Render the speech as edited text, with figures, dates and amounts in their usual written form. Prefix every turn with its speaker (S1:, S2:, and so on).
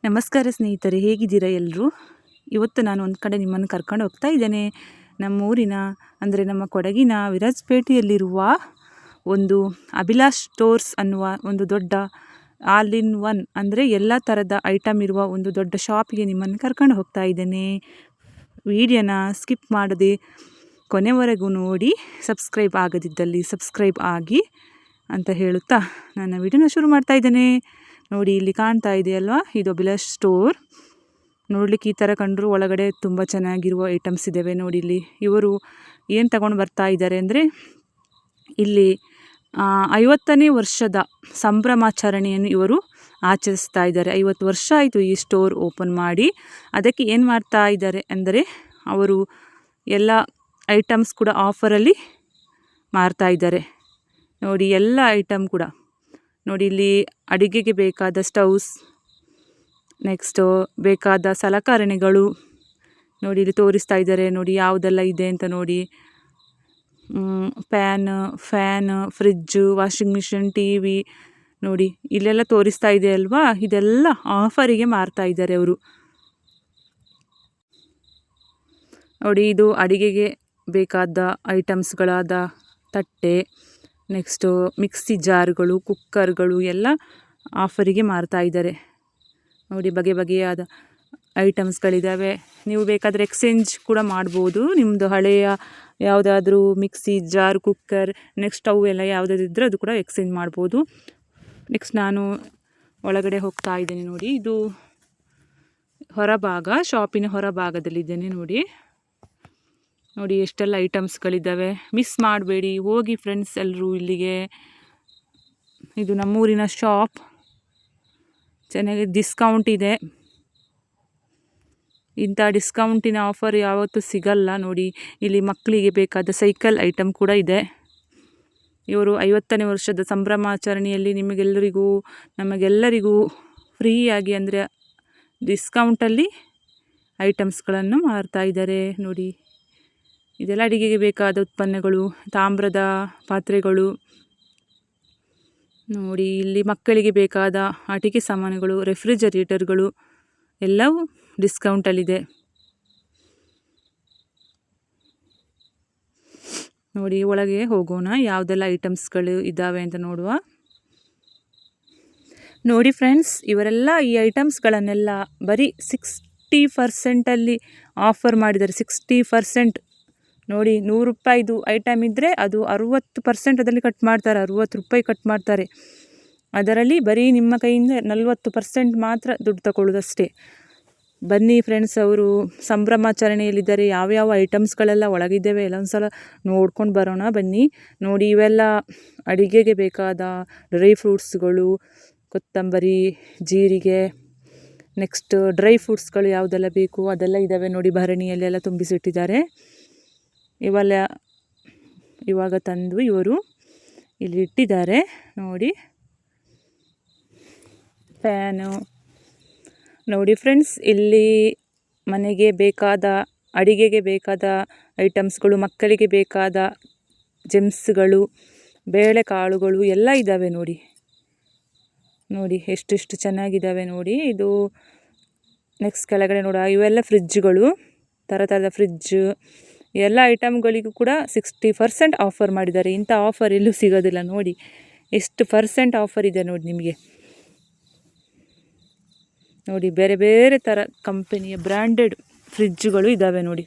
S1: ನಮಸ್ಕಾರ ಸ್ನೇಹಿತರೆ, ಹೇಗಿದ್ದೀರಾ ಎಲ್ಲರೂ? ಇವತ್ತು ನಾನು ಒಂದು ಕಡೆ ನಿಮ್ಮನ್ನು ಕರ್ಕೊಂಡು ಹೋಗ್ತಾ ಇದ್ದೇನೆ. ನಮ್ಮೂರಿನ ಅಂದರೆ ನಮ್ಮ ಕೊಡಗಿನ ವಿರಾಜಪೇಟೆಯಲ್ಲಿರುವ ಒಂದು ಅಭಿಲಾಷ್ ಸ್ಟೋರ್ಸ್ ಅನ್ನುವ ಒಂದು ದೊಡ್ಡ ಆಲ್ ಇನ್ ಒನ್ ಅಂದರೆ ಎಲ್ಲ ಥರದ ಐಟಮ್ ಇರುವ ಒಂದು ದೊಡ್ಡ ಶಾಪಿಗೆ ನಿಮ್ಮನ್ನು ಕರ್ಕೊಂಡು ಹೋಗ್ತಾ ಇದ್ದೇನೆ. ವಿಡಿಯೋನ ಸ್ಕಿಪ್ ಮಾಡದೆ ಕೊನೆವರೆಗೂ ನೋಡಿ, ಸಬ್ಸ್ಕ್ರೈಬ್ ಆಗದಿದ್ದಲ್ಲಿ ಸಬ್ಸ್ಕ್ರೈಬ್ ಆಗಿ ಅಂತ ಹೇಳುತ್ತಾ ನನ್ನ ವಿಡಿಯೋನ ಶುರು ಮಾಡ್ತಾ ಇದ್ದೇನೆ. ನೋಡಿ, ಇಲ್ಲಿ ಕಾಣ್ತಾ ಇದೆಯಲ್ವಾ, ಇದು ಅಭಿಲಾಷ್ ಸ್ಟೋರ್. ನೋಡ್ಲಿಕ್ಕೆ ಈ ಥರ ಕಂಡರೂ ಒಳಗಡೆ ತುಂಬ ಚೆನ್ನಾಗಿರುವ ಐಟಮ್ಸ್ ಇದ್ದಾವೆ. ನೋಡಿ, ಇಲ್ಲಿ ಇವರು ಏನು ತಗೊಂಡು ಬರ್ತಾ ಇದ್ದಾರೆ ಅಂದರೆ, ಇಲ್ಲಿ 50ನೇ ವರ್ಷದ ಸಂಭ್ರಮಾಚರಣೆಯನ್ನು ಇವರು ಆಚರಿಸ್ತಾ ಇದ್ದಾರೆ. 50 ವರ್ಷ ಆಯಿತು ಈ ಸ್ಟೋರ್ ಓಪನ್ ಮಾಡಿ. ಅದಕ್ಕೆ ಏನು ಮಾಡ್ತಾ ಇದ್ದಾರೆ ಅಂದರೆ, ಅವರು ಎಲ್ಲ ಐಟಮ್ಸ್ ಕೂಡ ಆಫರಲ್ಲಿ ಮಾರ್ತಾ ಇದ್ದಾರೆ. ನೋಡಿ, ಎಲ್ಲ ಐಟಮ್ ಕೂಡ ನೋಡಿ, ಇಲ್ಲಿ ಅಡಿಗೆಗೆ ಬೇಕಾದ ಸ್ಟವ್ಸ್, ನೆಕ್ಸ್ಟು ಬೇಕಾದ ಸಲಕರಣೆಗಳು ನೋಡಿ ಇಲ್ಲಿ ತೋರಿಸ್ತಾ ಇದ್ದಾರೆ. ನೋಡಿ ಯಾವುದೆಲ್ಲ ಇದೆ ಅಂತ ನೋಡಿ, fan, fridge, washing machine, TV ನೋಡಿ ಇಲ್ಲೆಲ್ಲ ತೋರಿಸ್ತಾ ಇದೆ ಅಲ್ವಾ. ಇದೆಲ್ಲ ಆಫರಿಗೆ ಮಾರ್ತಾ ಇದ್ದಾರೆ ಅವರು. ನೋಡಿ, ಇದು ಅಡಿಗೆಗೆ ಬೇಕಾದ ಐಟಮ್ಸ್ಗಳಾದ ತಟ್ಟೆ, ನೆಕ್ಸ್ಟು ಮಿಕ್ಸಿ ಜಾರ್ಗಳು, ಕುಕ್ಕರ್ಗಳು ಎಲ್ಲ ಆಫರಿಗೆ ಮಾರ್ತಾ ಇದ್ದಾರೆ. ನೋಡಿ, ಬಗೆ ಬಗೆಯಾದ ಐಟಮ್ಸ್ಗಳಿದ್ದಾವೆ. ನೀವು ಬೇಕಾದರೆ ಎಕ್ಸ್ಚೇಂಜ್ ಕೂಡ ಮಾಡ್ಬೋದು. ನಿಮ್ಮದು ಹಳೆಯ ಯಾವುದಾದ್ರೂ mixie jar, cooker, next stove ಎಲ್ಲ ಯಾವುದಾದ್ರು ಇದ್ದರೆ ಅದು ಕೂಡ ಎಕ್ಸ್ಚೇಂಜ್ ಮಾಡ್ಬೋದು. ನೆಕ್ಸ್ಟ್ ನಾನು ಒಳಗಡೆ ಹೋಗ್ತಾ ಇದ್ದೇನೆ. ನೋಡಿ, ಇದು ಹೊರಭಾಗ, ಶಾಪಿನ ಹೊರಭಾಗದಲ್ಲಿದ್ದೇನೆ. ನೋಡಿ ಎಷ್ಟೆಲ್ಲ ಐಟಮ್ಸ್ಗಳಿದ್ದಾವೆ. ಮಿಸ್ ಮಾಡಬೇಡಿ, ಹೋಗಿ ಫ್ರೆಂಡ್ಸ್ ಎಲ್ಲರೂ ಇಲ್ಲಿಗೆ. ಇದು ನಮ್ಮೂರಿನ ಶಾಪ್, ಚೆನ್ನಾಗಿ ಡಿಸ್ಕೌಂಟ್ ಇದೆ. ಇಂಥ ಡಿಸ್ಕೌಂಟಿನ ಆಫರ್ ಯಾವತ್ತೂ ಸಿಗಲ್ಲ. ನೋಡಿ, ಇಲ್ಲಿ ಮಕ್ಕಳಿಗೆ ಬೇಕಾದ ಸೈಕಲ್ ಐಟಮ್ ಕೂಡ ಇದೆ. ಇವರು 50ನೇ ವರ್ಷದ ಸಂಭ್ರಮಾಚರಣೆಯಲ್ಲಿ ನಮಗೆಲ್ಲರಿಗೂ ಫ್ರೀಯಾಗಿ ಅಂದರೆ ಡಿಸ್ಕೌಂಟಲ್ಲಿ ಐಟಮ್ಸ್ಗಳನ್ನು ಮಾರ್ತಾ ಇದ್ದಾರೆ. ನೋಡಿ, ಇದೆಲ್ಲ ಅಡಿಗೆಗೆ ಬೇಕಾದ ಉತ್ಪನ್ನಗಳು, ತಾಮ್ರದ ಪಾತ್ರೆಗಳು. ನೋಡಿ, ಇಲ್ಲಿ ಮಕ್ಕಳಿಗೆ ಬೇಕಾದ ಆಟಿಕೆ ಸಾಮಾನುಗಳು, ರೆಫ್ರಿಜರೇಟರ್ಗಳು ಎಲ್ಲವೂ ಡಿಸ್ಕೌಂಟಲ್ಲಿದೆ. ನೋಡಿ, ಒಳಗೆ ಹೋಗೋಣ, ಯಾವುದೆಲ್ಲ ಐಟಮ್ಸ್ಗಳು ಇದ್ದಾವೆ ಅಂತ ನೋಡುವ. ನೋಡಿ ಫ್ರೆಂಡ್ಸ್, ಇವರೆಲ್ಲ ಈ ಐಟಮ್ಸ್ಗಳನ್ನೆಲ್ಲ ಬರೀ 60% ಆಫರ್ ಮಾಡಿದ್ದಾರೆ. 60%. ನೋಡಿ, 100 ರೂಪಾಯಿದು ಐಟಮ್ ಇದ್ದರೆ ಅದು 60% ಅದರಲ್ಲಿ ಕಟ್ ಮಾಡ್ತಾರೆ. 60 ರೂಪಾಯಿ ಕಟ್ ಮಾಡ್ತಾರೆ. ಅದರಲ್ಲಿ ಬರೀ ನಿಮ್ಮ ಕೈಯಿಂದ 40% ಮಾತ್ರ ದುಡ್ಡು ತಗೊಳ್ಳೋದಷ್ಟೇ. ಬನ್ನಿ ಫ್ರೆಂಡ್ಸ್, ಅವರು ಸಂಭ್ರಮಾಚರಣೆಯಲ್ಲಿದ್ದಾರೆ. ಯಾವ್ಯಾವ ಐಟಮ್ಸ್ಗಳೆಲ್ಲ ಒಳಗಿದ್ದೇವೆ ಎಲ್ಲ ಒಂದು ಸಲ ನೋಡ್ಕೊಂಡು ಬರೋಣ ಬನ್ನಿ. ನೋಡಿ, ಇವೆಲ್ಲ ಅಡಿಗೆಗೆ ಬೇಕಾದ ಡ್ರೈ ಫ್ರೂಟ್ಸ್ಗಳು, ಕೊತ್ತಂಬರಿ, ಜೀರಿಗೆ, ನೆಕ್ಸ್ಟ್ ಡ್ರೈ ಫ್ರೂಟ್ಸ್ಗಳು ಯಾವುದೆಲ್ಲ ಬೇಕು ಅದೆಲ್ಲ ಇದ್ದಾವೆ. ನೋಡಿ, ಭರಣಿಯಲ್ಲೆಲ್ಲ ತುಂಬಿಸಿಟ್ಟಿದ್ದಾರೆ. ಇವಾಗ ತಂದು ಇವರು ಇಲ್ಲಿ ಇಟ್ಟಿದ್ದಾರೆ. ನೋಡಿ, ಫ್ಯಾನು. ನೋಡಿ ಫ್ರೆಂಡ್ಸ್, ಇಲ್ಲಿ ಮನೆಗೆ ಬೇಕಾದ, ಅಡಿಗೆಗೆ ಬೇಕಾದ ಐಟಮ್ಸ್ಗಳು, ಮಕ್ಕಳಿಗೆ ಬೇಕಾದ ಜೆಮ್ಸ್ಗಳು, ಬೇಳೆಕಾಳುಗಳು ಎಲ್ಲ ಇದ್ದಾವೆ. ನೋಡಿ ಎಷ್ಟೆಷ್ಟು ಚೆನ್ನಾಗಿದ್ದಾವೆ ನೋಡಿ. ಇದು ನೆಕ್ಸ್ಟ್ ಕೆಳಗಡೆ ಇವೆಲ್ಲ ಫ್ರಿಜ್ಗಳು, ಥರದ ಫ್ರಿಜ್ ಎಲ್ಲ ಐಟಮ್ಗಳಿಗೂ ಕೂಡ 60% ಆಫರ್ ಮಾಡಿದ್ದಾರೆ. ಇಂಥ ಆಫರ್ ಎಲ್ಲೂ ಸಿಗೋದಿಲ್ಲ. ನೋಡಿ ಎಷ್ಟು % ಆಫರ್ ಇದೆ ನೋಡಿ ನಿಮಗೆ. ನೋಡಿ, ಬೇರೆ ಬೇರೆ ಥರ ಕಂಪನಿಯ ಬ್ರ್ಯಾಂಡೆಡ್ ಫ್ರಿಜ್ಗಳು ಇದ್ದಾವೆ. ನೋಡಿ,